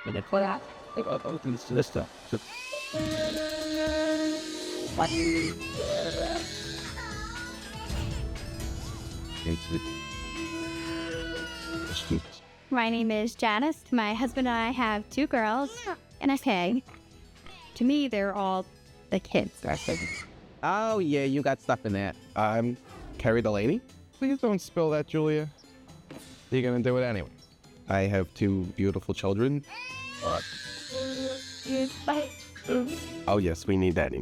My name is Janice. My husband and I have 2 girls and a pig. To me, they're all the kids. Oh, yeah, you got stuff in that. I'm Carrie Delaney. Please don't spill that, Julia. You're gonna do it anyway. I have 2 beautiful children. Oh, yes, we need Nanny.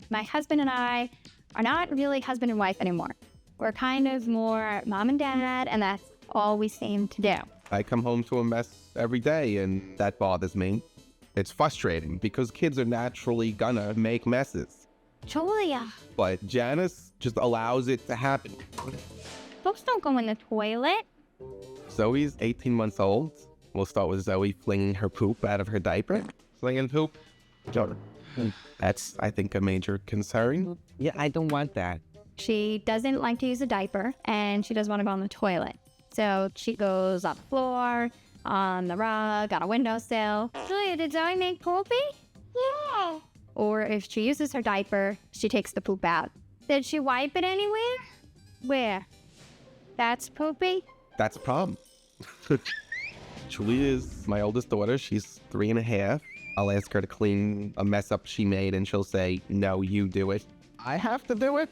My husband and I are not really husband and wife anymore. We're kind of more mom and dad, and that's all we seem to do. I come home to a mess every day, and that bothers me. It's frustrating because kids are naturally gonna make messes. Julia, But Janice just allows it to happen. those don't go in the toilet. Zoe's 18 months old. We'll start with Zoe flinging her poop out of her diaper. Flinging poop? That's, I think, a major concern. Yeah, I don't want that. She doesn't like to use a diaper, and she doesn't want to go on the toilet. So she goes on the floor, on the rug, on a windowsill. Julia, did Zoe make poopy? Yeah. Or if she uses her diaper, she takes the poop out. Did she wipe it anywhere? Where? That's poopy? That's a problem. Julia is my oldest daughter. She's 3.5. I'll ask her to clean a mess up she made, and she'll say, no, you do it. I have to do it?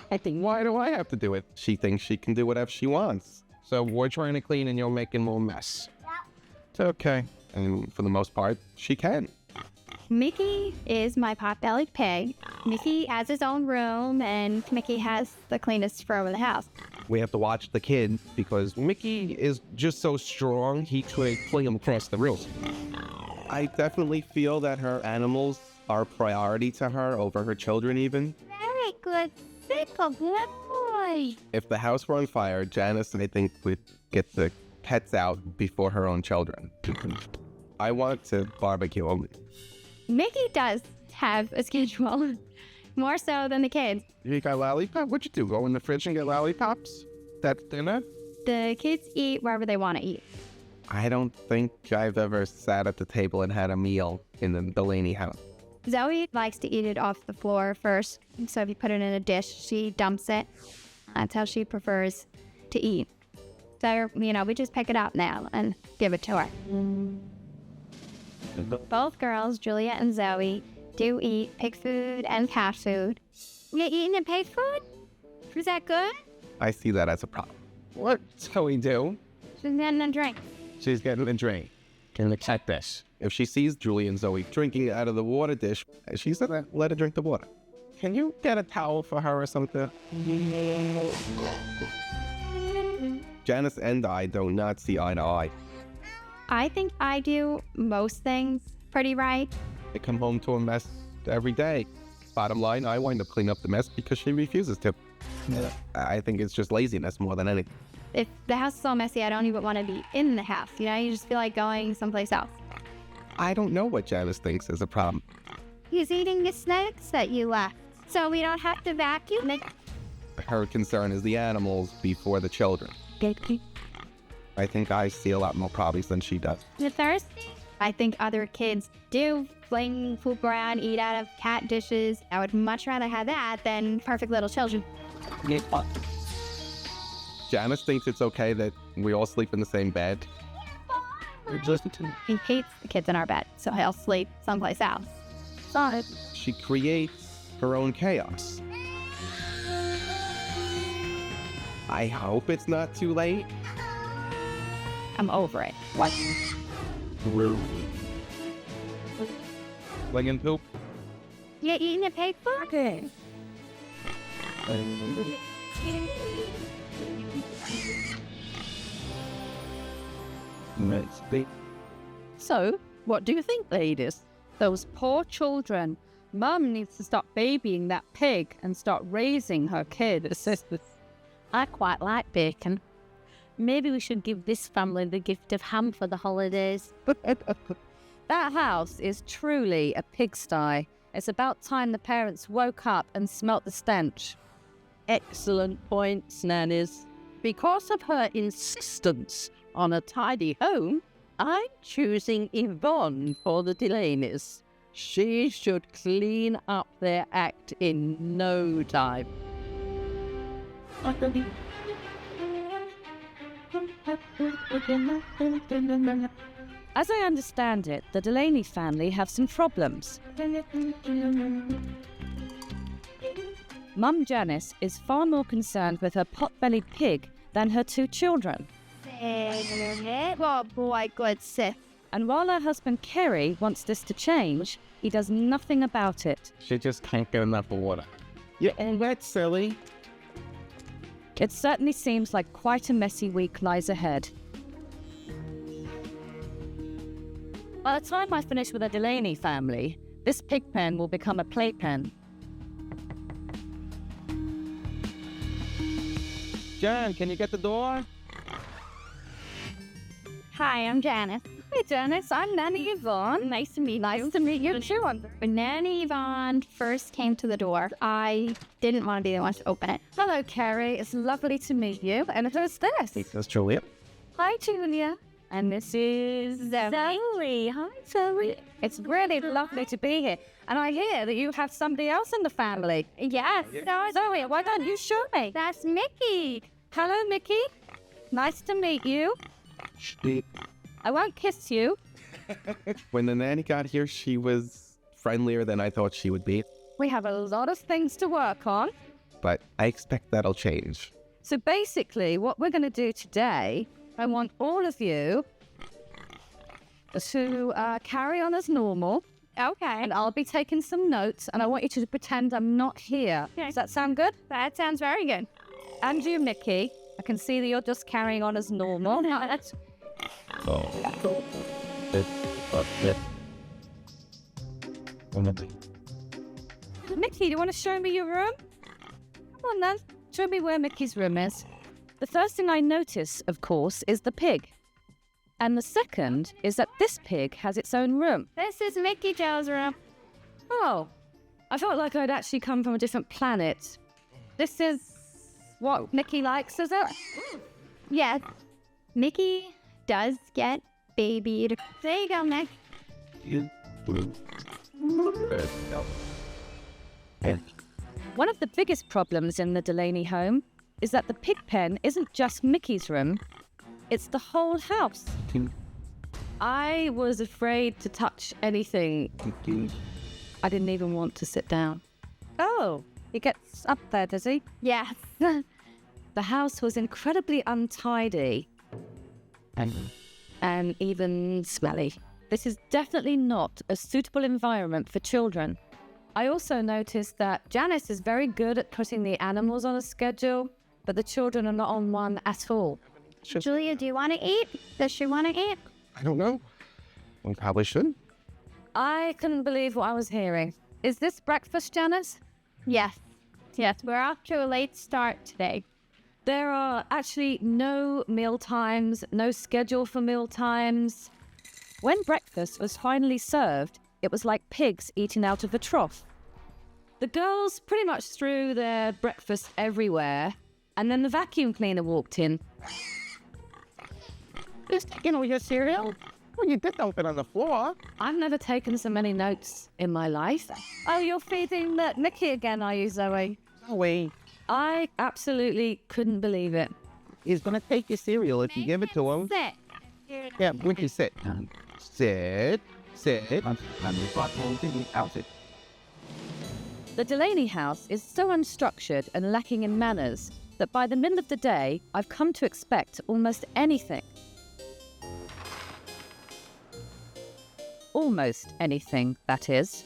Why do I have to do it? She thinks she can do whatever she wants. So we're trying to clean and you're making more mess. It's okay. And for the most part, she can. Mickey is my pot-bellied pig. Mickey has his own room, and Mickey has the cleanest fur in the house. We have to watch the kid because Mickey is just so strong, he could fling him across the room. I definitely feel that her animals are a priority to her over her children even. Very good. Simple boy. If the house were on fire, Janice, I think, would get the pets out before her own children. I want to barbecue only. Mickey does have a schedule, more so than the kids. You got lollipop? What'd you do? Go in the fridge and get lollipops? That's dinner? The kids eat wherever they want to eat. I don't think I've ever sat at the table and had a meal in the Delaney house. Zoe likes to eat it off the floor first, so if you put it in a dish, she dumps it. That's how she prefers to eat. So, we just pick it up now and give it to her. Both girls, Julia and Zoe, do eat pig food and cat food. You're eating the pig food? Is that good? I see that as a problem. What Zoe do? She's getting a drink. She's getting a drink. Can look at this. If she sees Julie and Zoe drinking out of the water dish, she said, let her drink the water. Can you get a towel for her or something? Janice and I do not see eye to eye. I think I do most things pretty right. I come home to a mess every day. Bottom line, I wind up cleaning up the mess because she refuses to. I think it's just laziness more than anything. If the house is so messy, I don't even want to be in the house. You just feel like going someplace else. I don't know what Janice thinks is a problem. He's eating the snacks that you left, so we don't have to vacuum it. Her concern is the animals before the children. I think I see a lot more problems than she does. You thirsty? I think other kids do fling poop around, eat out of cat dishes. I would much rather have that than perfect little children. Janice thinks it's okay that we all sleep in the same bed. He hates the kids in our bed, so he'll sleep someplace else. Sorry. She creates her own chaos. I hope it's not too late. I'm over it. What? Flinging poop? You eating a pig food? Okay. So, what do you think, ladies? Those poor children. Mum needs to stop babying that pig and start raising her kids. I quite like bacon. Maybe we should give this family the gift of ham for the holidays. That house is truly a pigsty. It's about time the parents woke up and smelt the stench. Excellent points, Nannies. Because of her insistence on a tidy home, I'm choosing Yvonne for the Delaneys. She should clean up their act in no time. As I understand it, the Delaney family have some problems. Mum Janice is far more concerned with her pot-bellied pig than her two children. Oh boy, good sis. And while her husband Kerry wants this to change, he does nothing about it. She just can't get enough of water. Yeah, and that's silly. It certainly seems like quite a messy week lies ahead. By the time I finish with the Delaney family, this pig pen will become a playpen. Jan, can you get the door? Hi, I'm Janice. Hey Janice, I'm Nanny Yvonne. Nice to meet you. Nice to meet you too. When Nanny Yvonne first came to the door, I didn't want to be the one to open it. Hello Kerry, it's lovely to meet you. And who's this? That's Julia. Hi Julia. And this is Zoe. Hi Zoe. It's really lovely to be here. And I hear that you have somebody else in the family. Yes. No, Zoe, why don't you show me? that's Mickey. Hello Mickey. Nice to meet you. I won't kiss you. When the nanny got here, she was friendlier than I thought she would be. We have a lot of things to work on. But I expect that'll change. So basically, what we're going to do today, I want all of you to carry on as normal. Okay. And I'll be taking some notes, and I want you to pretend I'm not here. Okay. Does that sound good? That sounds very good. And you, Mickey, I can see that you're just carrying on as normal. No, that's Mickey, do you want to show me your room? Come on then, show me where Mickey's room is. The first thing I notice, of course, is the pig. And the second is that this pig has its own room. this is Mickey Joe's room. Oh, I felt like I'd actually come from a different planet. This is what Mickey likes, is it? Yes. Mickey does get babied. There you go, Mick. One of the biggest problems in the Delaney home is that the pig pen isn't just Mickey's room, it's the whole house. I was afraid to touch anything. I didn't even want to sit down. Oh, he gets up there, does he? Yes. The house was incredibly untidy and even smelly. This is definitely not a suitable environment for children. I also noticed that Janice is very good at putting the animals on a schedule, but the children are not on one at all. Julia, do you want to eat? Does she want to eat? I don't know. We probably should. I couldn't believe what I was hearing. Is this breakfast, Janice? Yes. Yes, we're off to a late start today. There are actually no meal times, no schedule for meal times. When breakfast was finally served, it was like pigs eating out of a trough. The girls pretty much threw their breakfast everywhere, and then the vacuum cleaner walked in. Just taking all your cereal? Well, you did dump it on the floor. I've never taken so many notes in my life. Oh, you're feeding Mickey again, are you, Zoe? Zoe, I absolutely couldn't believe it. he's gonna take your cereal if you give it to him. Sit. Yeah, Winky, sit. Sit. Sit. The Delaney house is so unstructured and lacking in manners that by the middle of the day, I've come to expect almost anything. Almost anything, that is.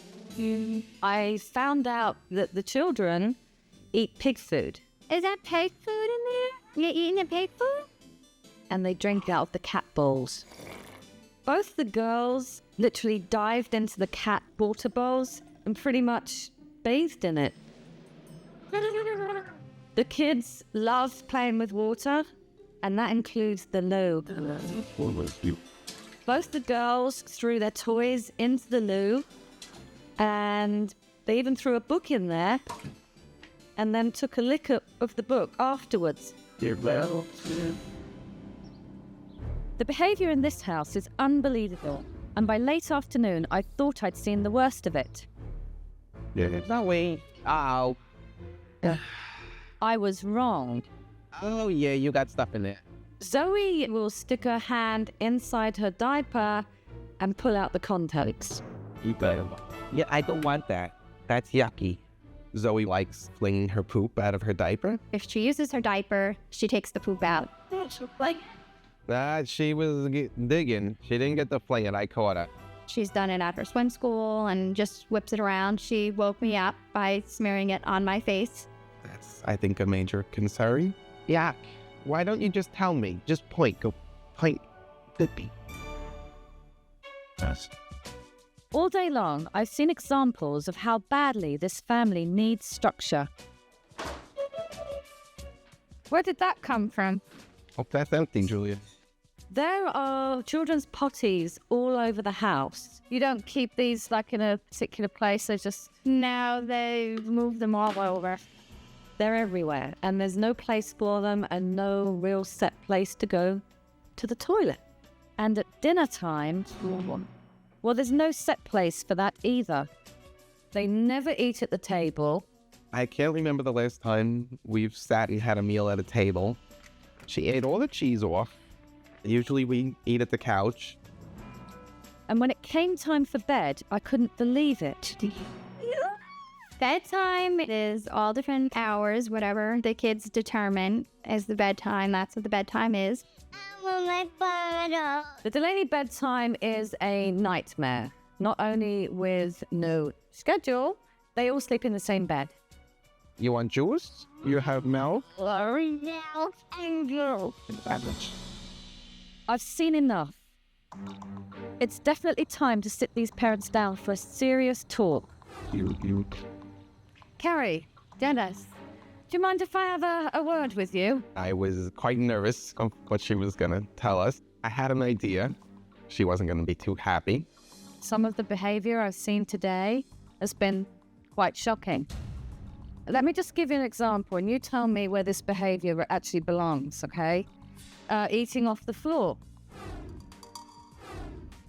I found out that the children eat pig food Is that pig food in there? You eating the pig food? and they drink out of the cat bowls. Both the girls literally dived into the cat water bowls and pretty much bathed in it. The kids love playing with water, and that includes the loo. Both the girls threw their toys into the loo, and they even threw a book in there, and then took a lick of the book afterwards. The The behaviour in this house is unbelievable, and by late afternoon, I thought I'd seen the worst of it. Zoe. Oh. I was wrong. Oh, yeah, you got stuff in there. Zoe will stick her hand inside her diaper and pull out the contents. You better. Yeah, I don't want that. That's yucky. Zoe likes flinging her poop out of her diaper. If she uses her diaper, she takes the poop out. She was digging. She didn't get to fling it. I caught her. She's done it at her swim school and just whips it around. She woke me up by smearing it on my face. That's, I think, a major concern. Yeah. Why don't you just tell me? Just point. Go point. Dippy. Yes. All day long, I've seen examples of how badly this family needs structure. Where did that come from? Oh, that's empty, Julia. There are children's potties all over the house. You don't keep these like in a particular place, they just... No, they've moved them all over. They're everywhere, and there's no place for them and no real set place to go to the toilet. And at dinner time, well, there's no set place for that either. They never eat at the table. I can't remember the last time we've sat and had a meal at a table. She ate all the cheese off. Usually we eat at the couch. And when it came time for bed, I couldn't believe it. Bedtime is all different hours, whatever the kids determine as the bedtime. That's what the bedtime is. The Delaney bedtime is a nightmare. Not only with no schedule, they all sleep in the same bed. You want juice? You have milk? I've seen enough. It's definitely time to sit these parents down for a serious talk. Carrie, Janice, do you mind if I have a word with you? I was quite nervous of what she was going to tell us. I had an idea. She wasn't going to be too happy. Some of the behaviour I've seen today has been quite shocking. Let me just give you an example, and you tell me where this behaviour actually belongs, okay? Eating off the floor.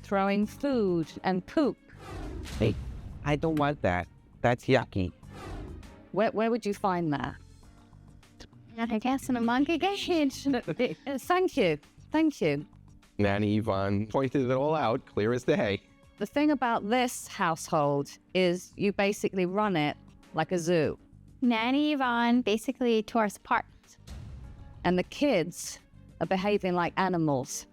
Throwing food and poop. Hey, I don't want that. That's yucky. Where would you find that? I guess in a monkey cage. Thank you. Thank you. Nanny Yvonne pointed it all out, clear as day. The thing about this household is you basically run it like a zoo. Nanny Yvonne basically tore us apart. And the kids are behaving like animals.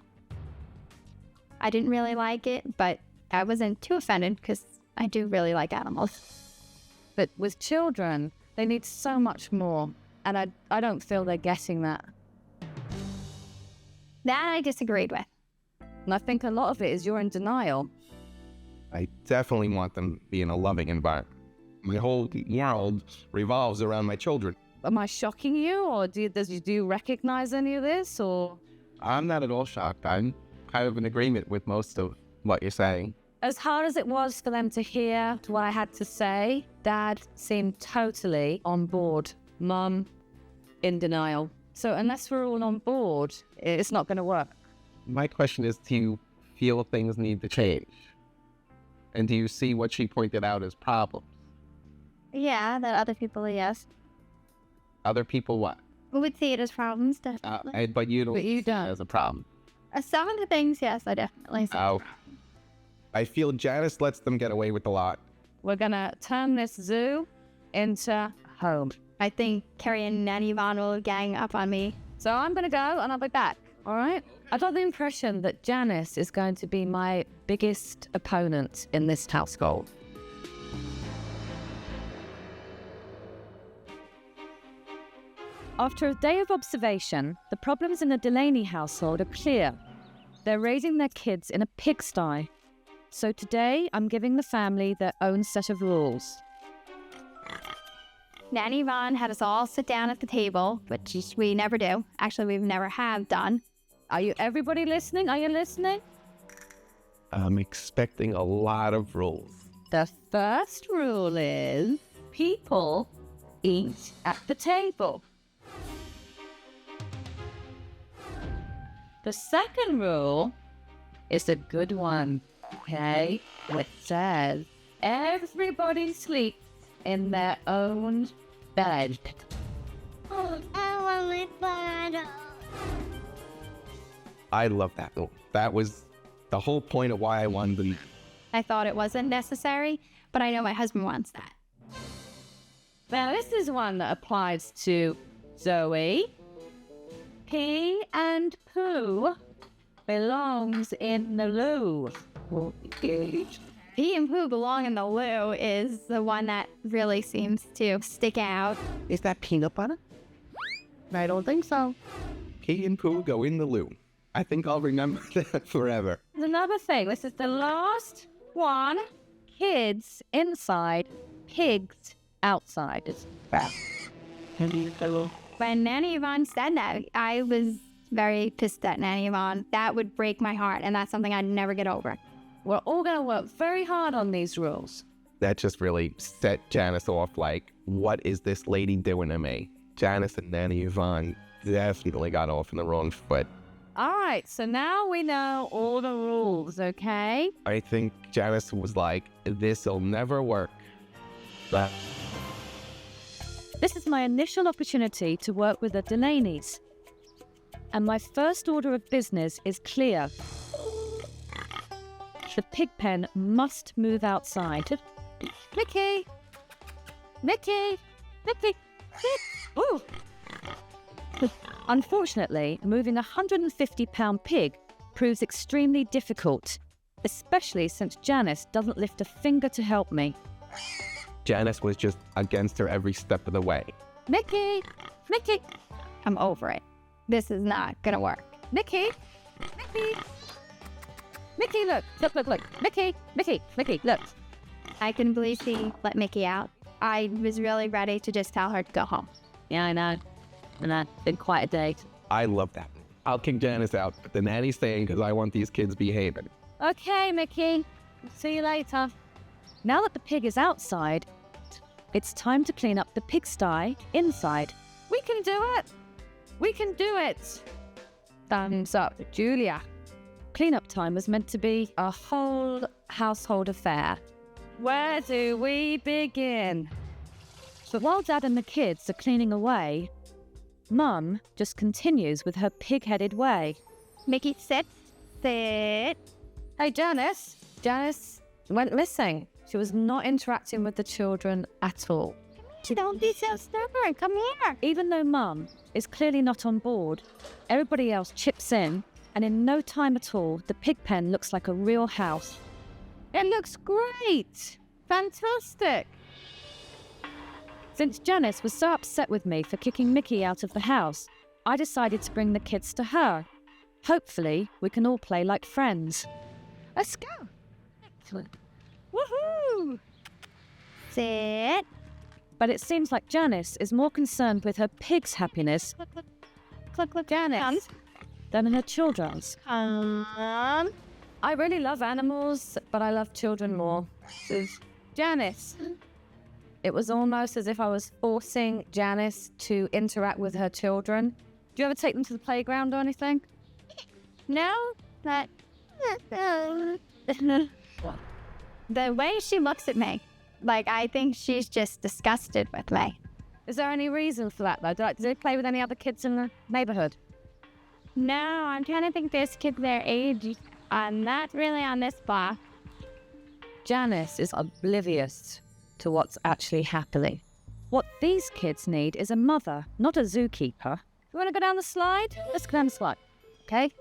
I didn't really like it, but I wasn't too offended because I do really like animals. But with children, they need so much more. And I don't feel they're getting that. That I disagreed with. And I think a lot of it is you're in denial. I definitely want them to be in a loving environment. My whole world revolves around my children. Am I shocking you, or do you recognize any of this, or? I'm not at all shocked. I'm kind of in agreement with most of what you're saying. As hard as it was for them to hear what I had to say, Dad seemed totally on board. Mum, in denial. So unless we're all on board, it's not going to work. My question is, do you feel things need to change? And do you see what she pointed out as problems? Yeah, that other people, yes. Other people what? We would see it as problems, definitely. But you don't see it don't. as a problem. Some of the things, yes, I definitely see. Oh. I feel Janice lets them get away with a lot. We're going to turn this zoo into home. I think Carrie and Nanny Yvonne will gang up on me. So I'm going to go and I'll be back, all right? I got the impression that Janice is going to be my biggest opponent in this household. After a day of observation, the problems in the Delaney household are clear. They're raising their kids in a pigsty. So today, I'm giving the family their own set of rules. Nanny Yvonne had us all sit down at the table, which we never do. Actually, we've never have done. Are you everybody listening? Are you listening? I'm expecting a lot of rules. The first rule is people eat at the table. The second rule is a good one, okay? It says everybody sleeps in their own bed. I love that rule. That was the whole point of why I wanted them. I thought it wasn't necessary, but I know my husband wants that. Now, this is one that applies to Zoe. Pee and poo belongs in the loo. Pee and poo belong in the loo is the one that really seems to stick out. Is that peanut butter? I don't think so. Pee and poo go in the loo. I think I'll remember that forever. There's another thing. This is the last one. Kids inside, pigs outside. It's bad. When Nanny Yvonne said that, I was very pissed at Nanny Yvonne. That would break my heart, and that's something I'd never get over. We're all going to work very hard on these rules. That just really set Janice off like, what is this lady doing to me? Janice and Nanny Yvonne definitely got off in the wrong foot. All right, so now we know all the rules, okay? I think Janice was like, this'll never work. But This is my initial opportunity to work with the Delaneys. And my first order of business is clear. The pig pen must move outside. Mickey! Mickey! Mickey! Ooh! Unfortunately, moving a 150-pound pig proves extremely difficult, especially since Janice doesn't lift a finger to help me. Janice was just against her every step of the way. Mickey! Mickey! I'm over it. This is not gonna work. Mickey! Mickey! Mickey, look! Look, look, look! Mickey! Mickey! Mickey, look! I couldn't believe she let Mickey out. I was really ready to just tell her to go home. Yeah, I know. And that's been quite a day. I love that. I'll kick Janice out, but the nanny's staying because I want these kids behaving. Okay, Mickey. See you later. Now that the pig is outside, it's time to clean up the pigsty inside. We can do it! We can do it! Thumbs up, Julia. Cleanup time was meant to be a whole household affair. Where do we begin? But while Dad and the kids are cleaning away, Mum just continues with her pig-headed way. Mickey, sit. Sit. Hey, Janice. Janice went missing. She was not interacting with the children at all. Don't be so stubborn. Come here. Even though Mum is clearly not on board, everybody else chips in, and in no time at all, the pig pen looks like a real house. It looks great! Fantastic! Since Janice was so upset with me for kicking Mickey out of the house, I decided to bring the kids to her. Hopefully, we can all play like friends. Let's go! Excellent. Woohoo! Sit. But it seems like Janice is more concerned with her pig's happiness Click, click, Janice, than her children's. Come. I really love animals, but I love children more. Janice. It was almost as if I was forcing Janice to interact with her children. Do you ever take them to the playground or anything? No, but the way she looks at me, like I think she's just disgusted with me. Is there any reason for that, though? Do they play with any other kids in the neighborhood? No, I'm trying to think there's kids their age. I'm not really on this block. Janice is oblivious to what's actually happening. What these kids need is a mother, not a zookeeper. You want to go down the slide? Let's go down the slide, okay?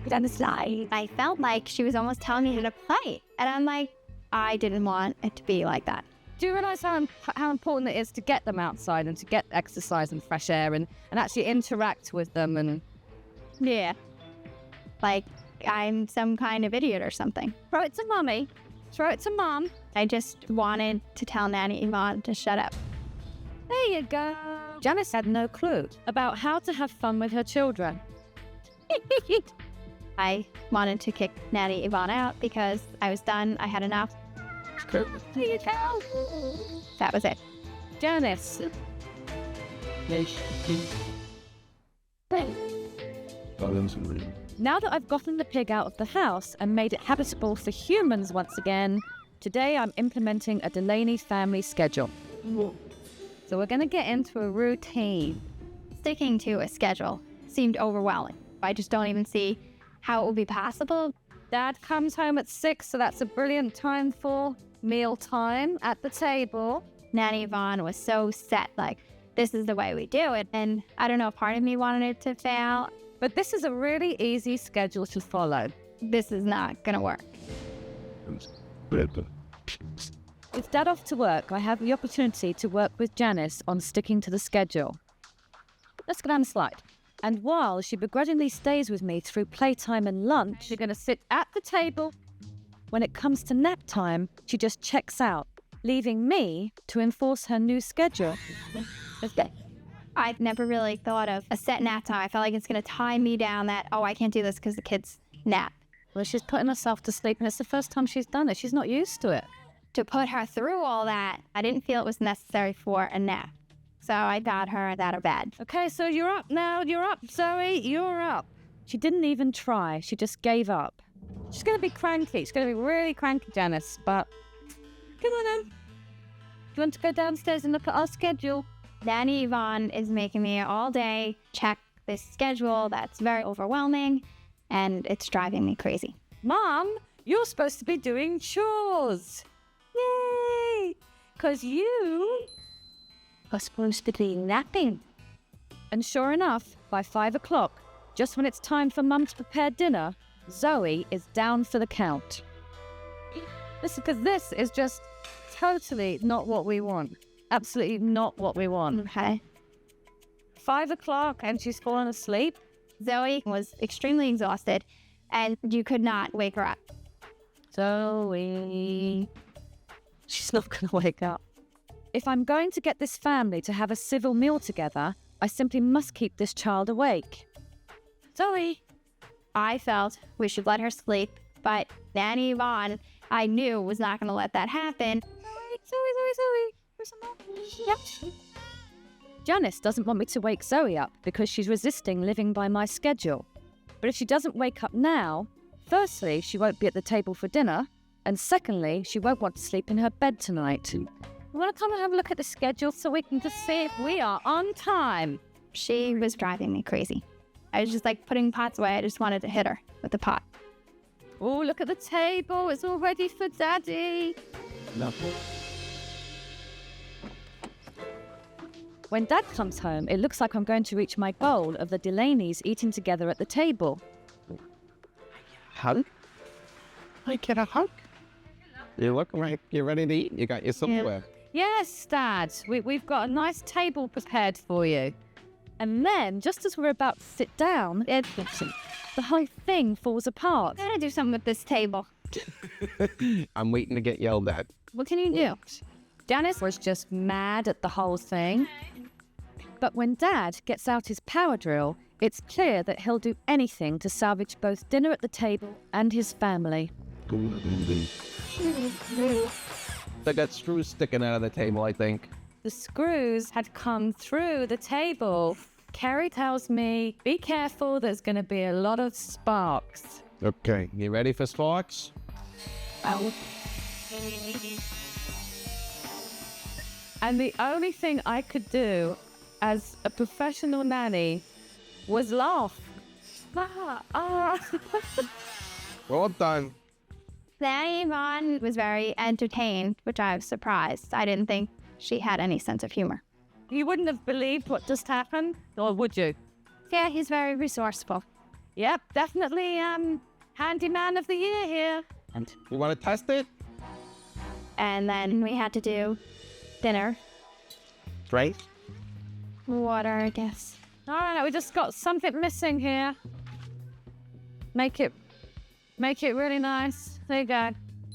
Go down the slide. I felt like she was almost telling me how to play. And I'm like, I didn't want it to be like that. Do you realise how important it is to get them outside and to get exercise and fresh air and actually interact with them? And Yeah. Like I'm some kind of idiot or something. throw it to Mummy. Throw it to Mum. I just wanted to tell Nanny Yvonne to shut up. There you go. Janice had no clue about how to have fun with her children. I wanted to kick Nanny Yvonne out because I was done. I had enough. There you go. That was it. Janice. Now that I've gotten the pig out of the house and made it habitable for humans once again, today I'm implementing a Delaney family schedule. So we're going to get into a routine. Sticking to a schedule seemed overwhelming. I just don't even see how it will be possible. Dad comes home at 6, so that's a brilliant time for meal time at the table. Nanny Yvonne was so set, like, this is the way we do it. And I don't know, part of me wanted it to fail. But this is a really easy schedule to follow. This is not going to work. With Dad off to work, I have the opportunity to work with Janice on sticking to the schedule. Let's go down the slide. And while she begrudgingly stays with me through playtime and lunch, we're going to sit at the table. When it comes to nap time, she just checks out, leaving me to enforce her new schedule. I never really thought of a set nap time. I felt like it's going to tie me down that, oh, I can't do this because the kids nap. Well, she's putting herself to sleep, and it's the first time she's done it. She's not used to it. To put her through all that, I didn't feel it was necessary for a nap. So I got her out of bed. Okay, so you're up now. You're up, Zoe. You're up. She didn't even try. She just gave up. She's going to be cranky. She's going to be really cranky, Janice. But come on then. Do you want to go downstairs and look at our schedule? Nanny Yvonne is making me all day check this schedule that's very overwhelming, and it's driving me crazy. Mom, you're supposed to be doing chores. Yay! Because you are supposed to be napping. And sure enough, by 5 o'clock, just when it's time for Mum to prepare dinner, Zoe is down for the count. Listen, because this is just totally not what we want. Absolutely not what we want. Okay. 5 o'clock and she's fallen asleep. Zoe was extremely exhausted, and you could not wake her up. Zoe. She's not going to wake up. If I'm going to get this family to have a civil meal together, I simply must keep this child awake. Zoe. I felt we should let her sleep, but Nanny Yvonne, I knew, was not going to let that happen. Zoe. Where's the mom? Yep. Janice doesn't want me to wake Zoe up because she's resisting living by my schedule. But if she doesn't wake up now, firstly, she won't be at the table for dinner, and secondly, she won't want to sleep in her bed tonight. You want to come and have a look at the schedule so we can just see if we are on time? She was driving me crazy. I was just like putting pots away. I just wanted to hit her with the pot. Oh, look at the table. It's all ready for Daddy. No. When Dad comes home, it looks like I'm going to reach my goal of the Delaneys eating together at the table. Hug? I get a hug? You look like you're ready to eat. You got your silverware. Yes, Dad. We've got a nice table prepared for you. And then, just as we're about to sit down, the whole thing falls apart. I gotta do something with this table. I'm waiting to get yelled at. What can you do? Janice was just mad at the whole thing. But when Dad gets out his power drill, it's clear that he'll do anything to salvage both dinner at the table and his family. They got screws sticking out of the table, I think. The screws had come through the table. Kerry tells me, be careful, there's going to be a lot of sparks. Okay, you ready for sparks? And the only thing I could do as a professional nanny was laugh. Well done. Nanny Yvonne was very entertained, which I was surprised. I didn't think she had any sense of humor. You wouldn't have believed what just happened, or would you? Yeah, he's very resourceful. Yep, definitely handyman of the year here. You want to test it? And then we had to do dinner, Right? water, I guess. All right, we just got something missing here. Make it really nice. There you go.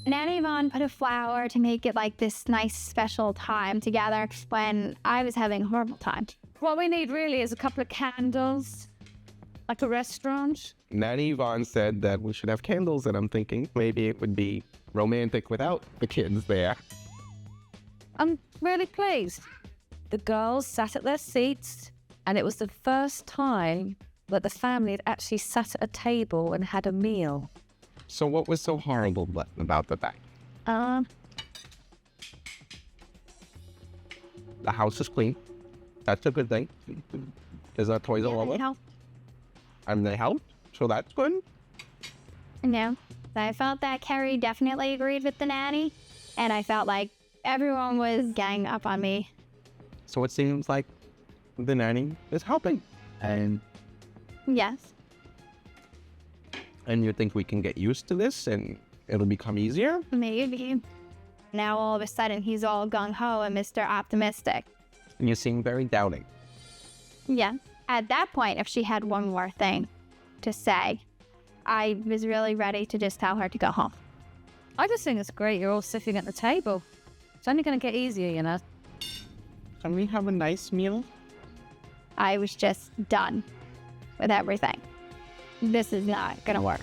Nanny Yvonne put a flower to make it like this nice special time together when I was having a horrible time. What we need really is a couple of candles, like a restaurant. Nanny Yvonne said that we should have candles, and I'm thinking maybe it would be romantic without the kids there. I'm really pleased. The girls sat at their seats, and it was the first time that the family had actually sat at a table and had a meal. So what was so horrible about the fact? The house is clean. That's a good thing. There's no toys all over. And they helped, so that's good. No. I felt that Carrie definitely agreed with the nanny, and I felt like everyone was ganging up on me. So it seems like the nanny is helping. And Yes. you think we can get used to this and it'll become easier? Maybe. Now all of a sudden he's all gung-ho and Mr. Optimistic. And you seem very doubting. Yeah. At that point, if she had one more thing to say, I was really ready to just tell her to go home. I just think it's great you're all sitting at the table. It's only going to get easier, you know. Can we have a nice meal? I was just done with everything. This is not gonna work.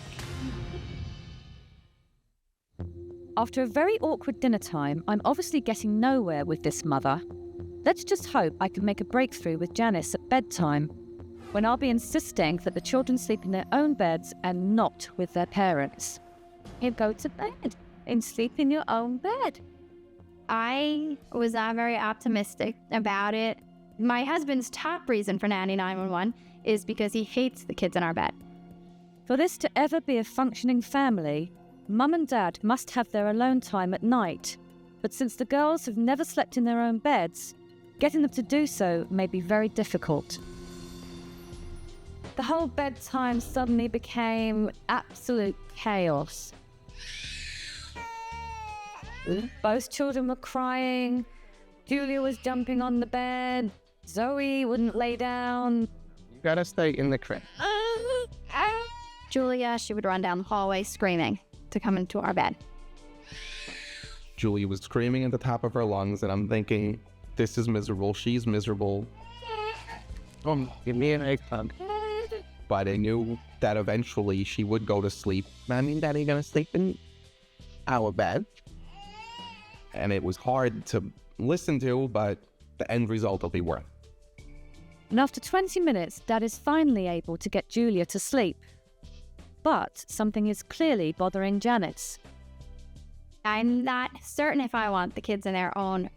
After a very awkward dinner time, I'm obviously getting nowhere with this mother. Let's just hope I can make a breakthrough with Janice at bedtime, when I'll be insisting that the children sleep in their own beds and not with their parents. You go to bed and sleep in your own bed. I was not very optimistic about it. My husband's top reason for Nanny 911 is because he hates the kids in our bed. For this to ever be a functioning family, Mum and Dad must have their alone time at night. But since the girls have never slept in their own beds, getting them to do so may be very difficult. The whole bedtime suddenly became absolute chaos. Both children were crying. Julia was jumping on the bed. Zoe wouldn't lay down. You gotta stay in the crib. Julia, she would run down the hallway screaming to come into our bed. Julia was screaming at the top of her lungs, and I'm thinking, this is miserable. She's miserable. Oh, give me an egg hug. But I knew that eventually she would go to sleep. Mommy and Daddy gonna sleep in our bed. And it was hard to listen to, but the end result will be worth it. And after 20 minutes, Dad is finally able to get Julia to sleep. But something is clearly bothering Janice. I'm not certain if I want the kids in their own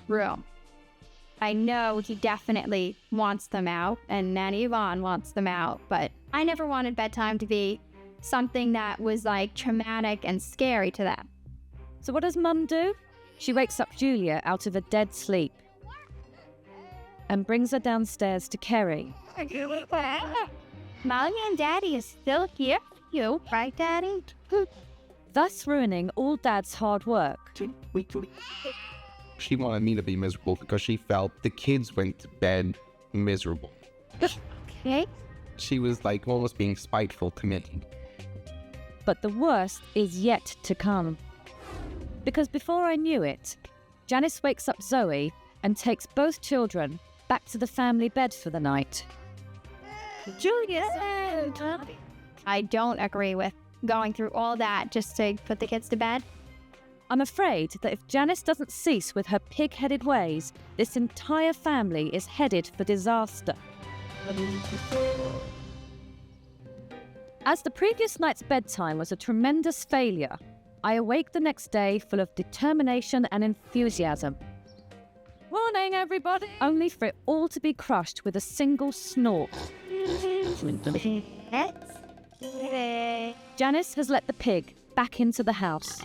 room. I know he definitely wants them out, and Nanny Yvonne wants them out, but I never wanted bedtime to be something that was like traumatic and scary to them. So what does Mum do? She wakes up Julia out of a dead sleep and brings her downstairs to Kerry. Mommy and Daddy is still here for you, right, Daddy? Thus ruining all Dad's hard work. She wanted me to be miserable because she felt the kids went to bed miserable. Okay. She was like almost being spiteful to me. But the worst is yet to come. Because before I knew it, Janice wakes up Zoe and takes both children back to the family bed for the night. Julia! I don't agree with going through all that just to put the kids to bed. I'm afraid that if Janice doesn't cease with her pig-headed ways, this entire family is headed for disaster. As the previous night's bedtime was a tremendous failure, I awake the next day full of determination and enthusiasm. Morning, everybody! Only for it all to be crushed with a single snort. Janice has let the pig back into the house.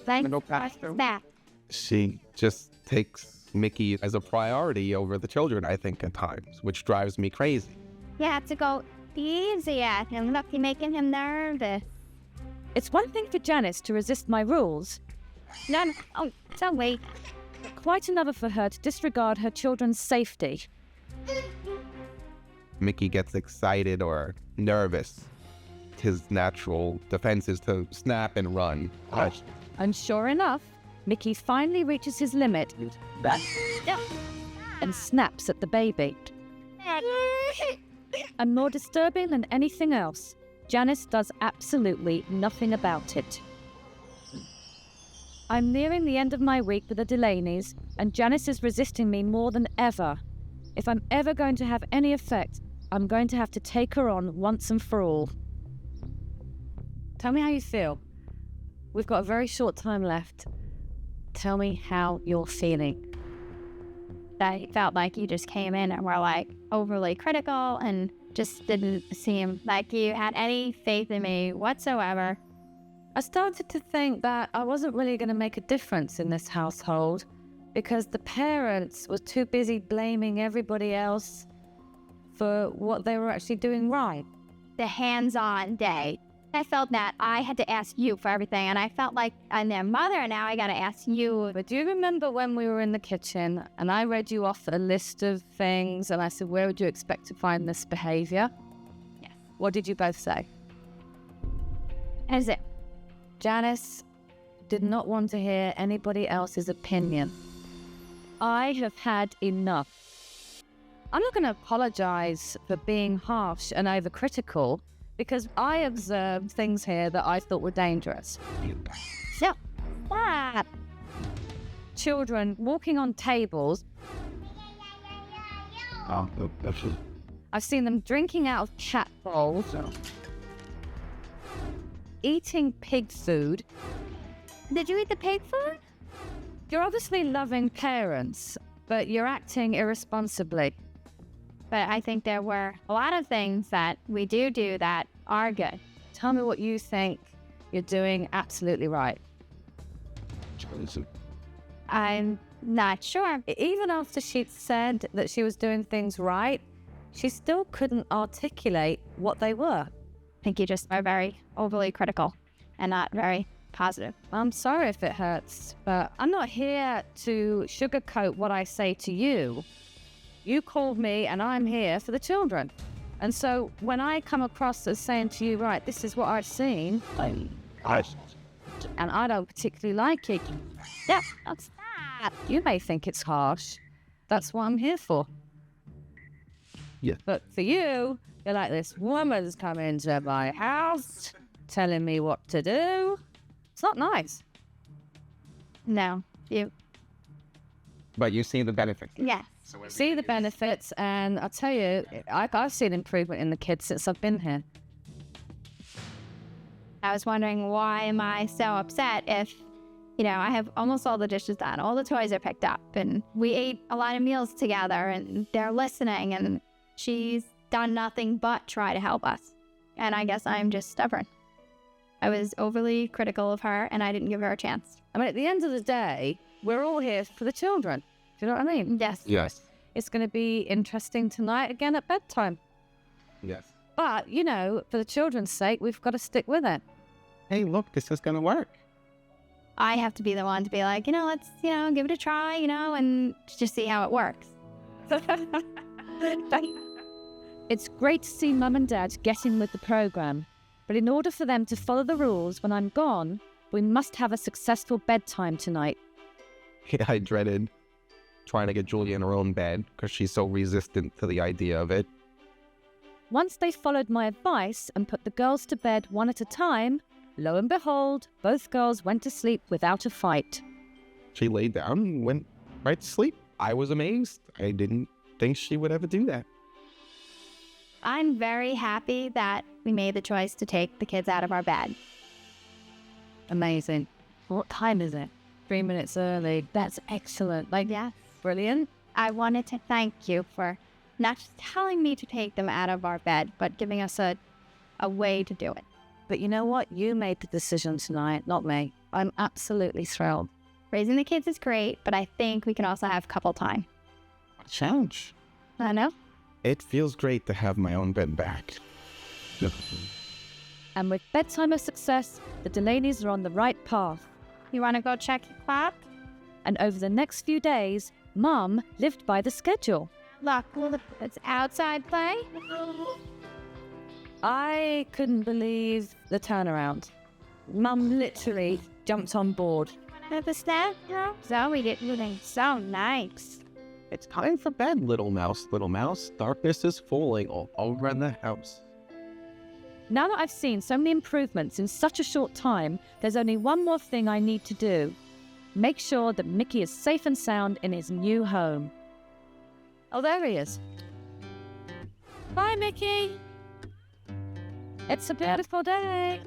That. She just takes Mickey as a priority over the children, I think, at times, which drives me crazy. You have to go easy at him. Look, you're making him nervous. It's one thing for Janice to resist my rules. No. Oh, don't wait. Quite another for her to disregard her children's safety. Mickey gets excited or nervous. His natural defense is to snap and run. And sure enough, Mickey finally reaches his limit and snaps at the baby. And more disturbing than anything else, Janice does absolutely nothing about it. I'm nearing the end of my week with the Delaneys, and Janice is resisting me more than ever. If I'm ever going to have any effect, I'm going to have to take her on once and for all. Tell me how you feel. We've got a very short time left. Tell me how you're feeling. I felt like you just came in and were like overly critical and just didn't seem like you had any faith in me whatsoever. I started to think that I wasn't really going to make a difference in this household because the parents were too busy blaming everybody else for what they were actually doing right. The hands-on day. I felt that I had to ask you for everything, and I felt like I'm their mother, and now I gotta ask you. But do you remember when we were in the kitchen and I read you off a list of things and I said, where would you expect to find this behaviour? Yes. What did you both say? Is it? Janice did not want to hear anybody else's opinion. I have had enough. I'm not going to apologise for being harsh and overcritical because I observed things here that I thought were dangerous. So, what? Children walking on tables. I've seen them drinking out of cat bowls. Eating pig food. Did you eat the pig food? You're obviously loving parents, but you're acting irresponsibly. But I think there were a lot of things that we do that are good. Tell me what you think you're doing absolutely right. I'm not sure. Even after she said that she was doing things right, she still couldn't articulate what they were. I think you just are very overly critical and not very positive. I'm sorry if it hurts, but I'm not here to sugarcoat what I say to you. You called me and I'm here for the children. And so when I come across as saying to you, right, this is what I've seen, and I don't particularly like it, Yeah, that's that. you may think it's harsh. That's what I'm here for. Yeah. But for you, you're like, this woman's come into my house telling me what to do. It's not nice. No, you. But you see the benefit. Yes. See the benefits, and I'll tell you, I've seen improvement in the kids since I've been here. I was wondering, why am I so upset if, I have almost all the dishes done, all the toys are picked up, and we ate a lot of meals together, and they're listening, and she's done nothing but try to help us. And I guess I'm just stubborn. I was overly critical of her, and I didn't give her a chance. I mean, at the end of the day, we're all here for the children. Do you know what I mean? Yes. Yes. It's going to be interesting tonight again at bedtime. Yes. But, for the children's sake, we've got to stick with it. Hey, look, this is going to work. I have to be the one to be like, let's, give it a try, and just see how it works. It's great to see Mum and Dad getting with the program. But in order for them to follow the rules when I'm gone, we must have a successful bedtime tonight. Yeah, I dreaded trying to get Julia in her own bed because she's so resistant to the idea of it. Once they followed my advice and put the girls to bed one at a time, lo and behold, both girls went to sleep without a fight. She laid down and went right to sleep. I was amazed. I didn't think she would ever do that. I'm very happy that we made the choice to take the kids out of our bed. Amazing. What time is it? 3 minutes early. That's excellent. Yes. Brilliant. I wanted to thank you for not just telling me to take them out of our bed, but giving us a way to do it. But you know what? You made the decision tonight, not me. I'm absolutely thrilled. Raising the kids is great, but I think we can also have couple time. What a challenge. I know. It feels great to have my own bed back. And with bedtime a success, the Delaneys are on the right path. You want to go check your clock? And over the next few days, Mum lived by the schedule. Look, it's outside play. I couldn't believe the turnaround. Mum literally jumped on board. Have a snack? No? Zoe did everything so nice. It's time for bed, little mouse, little mouse. Darkness is falling all over the house. Now that I've seen so many improvements in such a short time, there's only one more thing I need to do. Make sure that Mickey is safe and sound in his new home. Oh, there he is. Bye, Mickey. It's a beautiful day.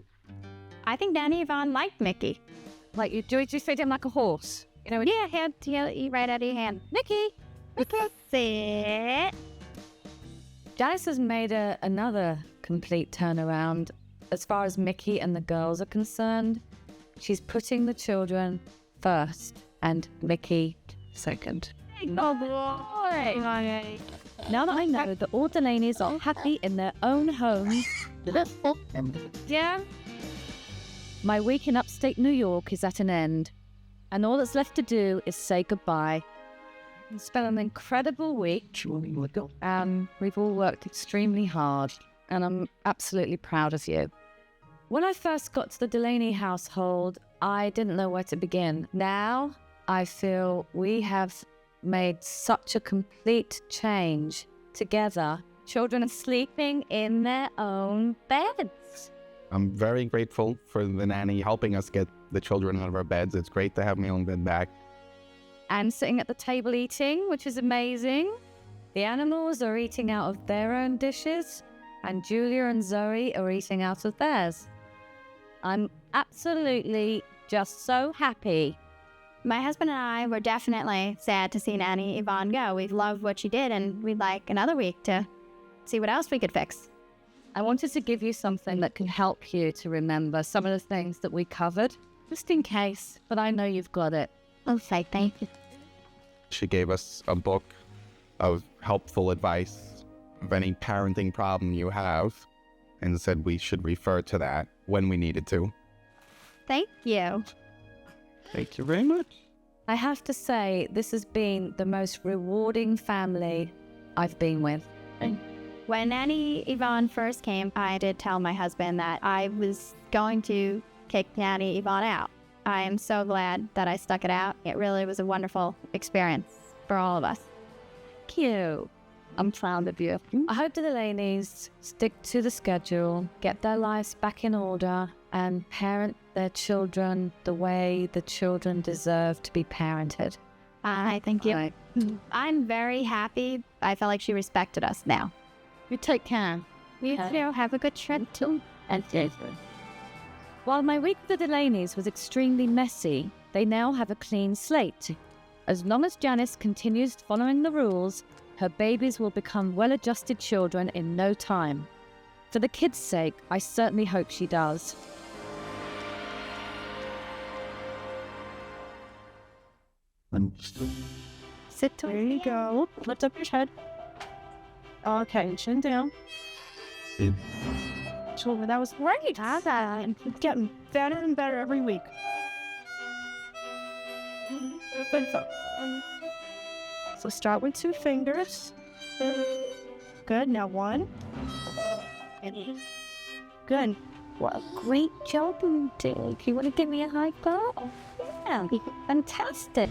I think Nanny Yvonne liked Mickey. Like, do you feed him like a horse? You know, Yeah, he'll eat right out of your hand. Mickey, sit. Janice has made another complete turnaround. As far as Mickey and the girls are concerned, she's putting the children first and Mickey second. Oh boy. Now that I know that all Delaneys are happy in their own homes, Yeah. my week in upstate New York is at an end, and all that's left to do is say goodbye. It's been an incredible week. We've all worked extremely hard, and I'm absolutely proud of you. When I first got to the Delaney household, I didn't know where to begin. Now, I feel we have made such a complete change together. Children are sleeping in their own beds. I'm very grateful for the nanny helping us get the children out of our beds. It's great to have my own bed back. And sitting at the table eating, which is amazing. The animals are eating out of their own dishes, and Julia and Zoe are eating out of theirs. I'm absolutely just so happy. My husband and I were definitely sad to see Nanny Yvonne go. We loved what she did, and we'd like another week to see what else we could fix. I wanted to give you something that can help you to remember some of the things that we covered, just in case, but I know you've got it. Okay, thank you. She gave us a book of helpful advice of any parenting problem you have and said we should refer to that when we needed to. Thank you. Thank you very much. I have to say, this has been the most rewarding family I've been with. When Nanny Yvonne first came, I did tell my husband that I was going to kick Nanny Yvonne out. I am so glad that I stuck it out. It really was a wonderful experience for all of us. Thank you. I'm proud of you. I hope the Delaneys stick to the schedule, get their lives back in order, and parent their children the way the children deserve to be parented. I thank you. I'm very happy. I felt like she respected us now. You take care. You too. Have a good trip too. And While my week with the Delaneys was extremely messy, they now have a clean slate. As long as Janice continues following the rules, her babies will become well-adjusted children in no time. For the kids' sake, I certainly hope she does. Sit there you go. Lift up your head. Okay, chin down. So that was great. It's getting better and better every week. So start with 2 fingers. Good. Now 1. And good. What a great job you did. You want to give me a high five? Yeah, fantastic.